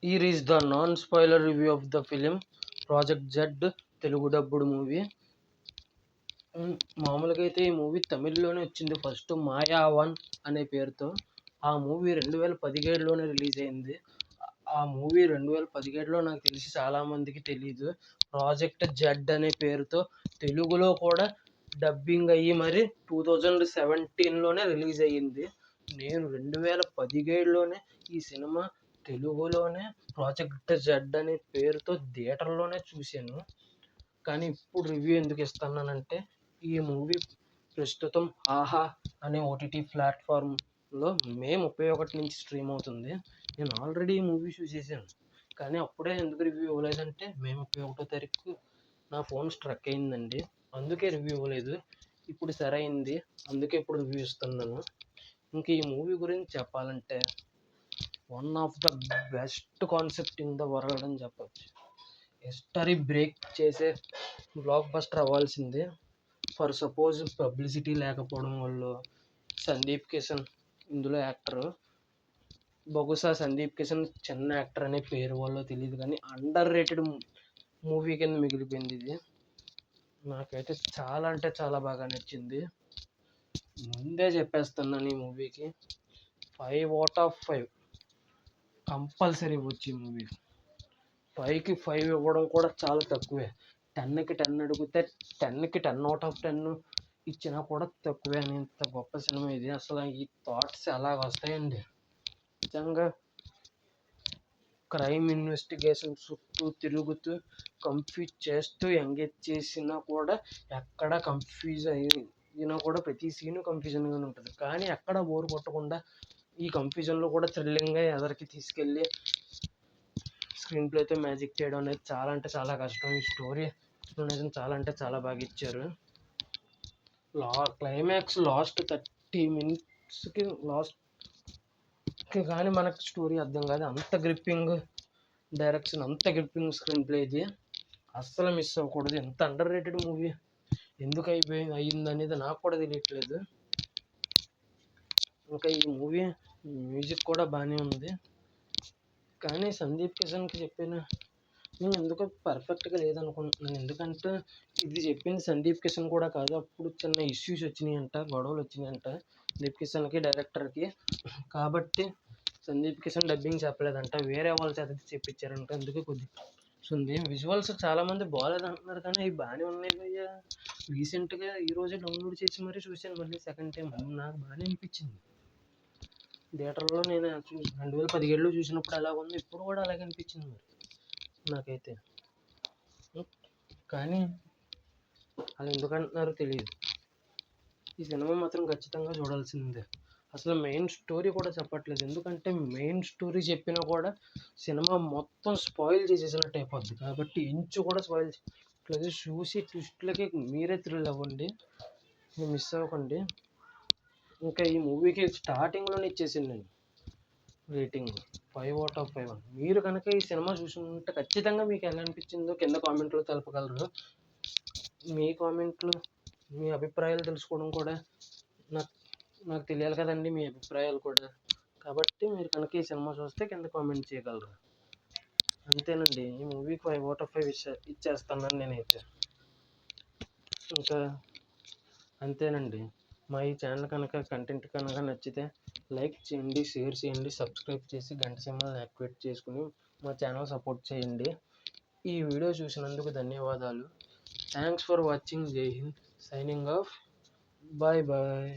Here is the non-spoiler review of the film Project Z Telugu డబ్బుడు movie. మామూలుగా అయితే ఈ movie తమిళ్లోనే వచ్చింది ఫస్ట్, మాయా 1 అనే పేరుతో. ఆ మూవీ 2017లోనే రిలీజ్ అయింది. ఆ మూవీ 2017లో నాకు తెలిసి చాలామందికి తెలీదు. ప్రాజెక్ట్ జెడ్ అనే పేరుతో తెలుగులో కూడా డబ్బింగ్ అయ్యి మరి 2017లోనే రిలీజ్ అయ్యింది. నేను 2017లోనే ఈ సినిమా తెలుగులోనే ప్రాజెక్ట్ జెడ్ అనే పేరుతో థియేటర్లోనే చూశాను. కానీ ఇప్పుడు రివ్యూ ఎందుకు ఇస్తున్నానంటే, ఈ మూవీ ప్రస్తుతం ఆహా అనే ఓటీటీ ప్లాట్ఫామ్లో మే 31 నుంచి స్ట్రీమ్ అవుతుంది. నేను ఆల్రెడీ ఈ మూవీ చూసేసాను, కానీ అప్పుడే ఎందుకు రివ్యూ ఇవ్వలేదంటే మే 31 తారీఖు నా ఫోన్ స్ట్రక్ అయిందండి, అందుకే రివ్యూ ఇవ్వలేదు. ఇప్పుడు సరైంది, అందుకే ఇప్పుడు రివ్యూ ఇస్తున్నాను. ఇంక ఈ మూవీ గురించి చెప్పాలంటే one of the best concept in the world అని చెప్పచ్చు. హిస్టరీ బ్రేక్ చేసే బ్లాక్ బస్టర్ అవ్వాల్సిందే. ఫర్ సపోజ్ పబ్లిసిటీ లేకపోవడం వల్ల సందీప్ కిషన్ ఇందులో యాక్టర్, బహుశా సందీప్ కిషన్ చిన్న యాక్టర్ అనే పేరు వల్ల తెలియదు, కానీ అండర్ రేటెడ్ మూవీ కింద మిగిలిపోయింది ఇది. నాకైతే చాలా అంటే చాలా బాగా నచ్చింది. ముందే చెప్పేస్తున్నాను, ఈ మూవీకి 5/5 కంపల్సరీ ఇవ్వచ్చు. ఈ మూవీ 5కి 5 ఇవ్వడం కూడా చాలా తక్కువే. 10కి 10 అడిగితే 10కి 10/10 ఇచ్చినా కూడా తక్కువే. అనేంత గొప్ప సినిమా ఇది. అసలు ఈ థాట్స్ ఎలాగ వస్తాయండి? నిజంగా క్రైమ్ ఇన్వెస్టిగేషన్ చుట్టూ తిరుగుతూ కన్ఫ్యూజ్ చేస్తూ ఎంగేజ్ చేసినా కూడా ఎక్కడ కన్ఫ్యూజ్ అయినా కూడా ప్రతి సీను కన్ఫ్యూజన్గానే ఉంటుంది. కానీ ఎక్కడ బోర్ కొట్టకుండా ఈ కన్ఫ్యూజన్లో కూడా థ్రిల్లింగ్గా ఎదరికి తీసుకెళ్ళి స్క్రీన్ ప్లేతో మ్యాజిక్ చేయడం అనేది చాలా అంటే చాలా కష్టం. ఈ స్టోరీ ఎక్స్ప్లెనేషన్ చాలా అంటే చాలా బాగా ఇచ్చారు. క్లైమాక్స్ లాస్ట్ 30 minutesకి కానీ మనకు స్టోరీ అర్థం కాదు. అంత గ్రిప్పింగ్ డైరెక్షన్, అంత గ్రిప్పింగ్ స్క్రీన్ ప్లే ఇది. అస్సలు మిస్ అవ్వకూడదు. ఎంత అండర్ రేటెడ్ మూవీ ఎందుకు అయ్యింది అనేది నాకు కూడా తెలియట్లేదు. ఇంకా ఈ మూవీ మ్యూజిక్ కూడా బాగానే ఉంది. కానీ సందీప్ కిషన్కి చెప్పిన నేను ఎందుకో పర్ఫెక్ట్గా లేదనుకుంటున్నాను. ఎందుకంటే ఇది చెప్పింది సందీప్ కిషన్ కూడా కాదు. అప్పుడు చిన్న ఇష్యూస్ వచ్చినాయంట, గొడవలు వచ్చినాయంట సందీప్ కిషన్కి డైరెక్టర్కి. కాబట్టి సందీప్ కిషన్ డబ్బింగ్ చెప్పలేదంట, వేరే వాళ్ళ చేత చెప్పించారంట. అందుకే కొద్దిగా ఉంది. విజువల్స్ చాలామంది బాగాలేదు అంటున్నారు, కానీ అవి బాగానే ఉన్నాయి భయ్యా. రీసెంట్గా ఈరోజే డౌన్లోడ్ చేసి మరీ చూశాను మళ్ళీ సెకండ్ టైం. నాకు బాగానే అనిపించింది. థియేటర్లో నేను 2017లో చూసినప్పుడు ఎలా ఉంది, ఇప్పుడు కూడా అలాగే అనిపించింది మరి నాకైతే. కానీ అలా ఎందుకంటున్నారో తెలియదు. ఈ సినిమా మాత్రం ఖచ్చితంగా చూడాల్సిందే. అసలు మెయిన్ స్టోరీ కూడా చెప్పట్లేదు, ఎందుకంటే మెయిన్ స్టోరీ చెప్పినా కూడా సినిమా మొత్తం స్పాయిల్ చేసేసినట్టు అయిపోద్ది. కాబట్టి ఇంచు కూడా స్పాయిల్ చేయట్లేదు. చూసి ట్విస్ట్లకి మీరే థ్రిల్ అవ్వండి, మిస్ అవ్వకండి. ఇంకా ఈ మూవీకి స్టార్టింగ్లోనే ఇచ్చేసింది నేను రేటింగ్ 5/5. మీరు కనుక ఈ సినిమా చూసుకుంటే ఖచ్చితంగా మీకు ఎలా అనిపించిందో కింద కామెంట్లో తెలపగలరు. మీ కామెంట్లు, మీ అభిప్రాయాలు తెలుసుకోవడం కూడా నాకు తెలియాలి కదండి, మీ అభిప్రాయాలు కూడా. కాబట్టి మీరు కనుక ఈ సినిమా చూస్తే కింద కామెంట్ చేయగలరు. అంతేనండి, ఈ మూవీకి 5/5 ఇచ్చేస్తున్నాను నేనైతే. ఇంకా అంతేనండి. మా ఈ ఛానల్ కనుక కంటెంట్ కనుక నచ్చితే లైక్ చేయండి, షేర్ చేయండి, సబ్స్క్రైబ్ చేసి గంట సింబల్ని యాక్టివేట్ చేసుకుని మా ఛానల్ సపోర్ట్ చేయండి. ఈ వీడియో చూసినందుకు ధన్యవాదాలు. Thanks for watching. Jai Hind. Signing off. Bye bye.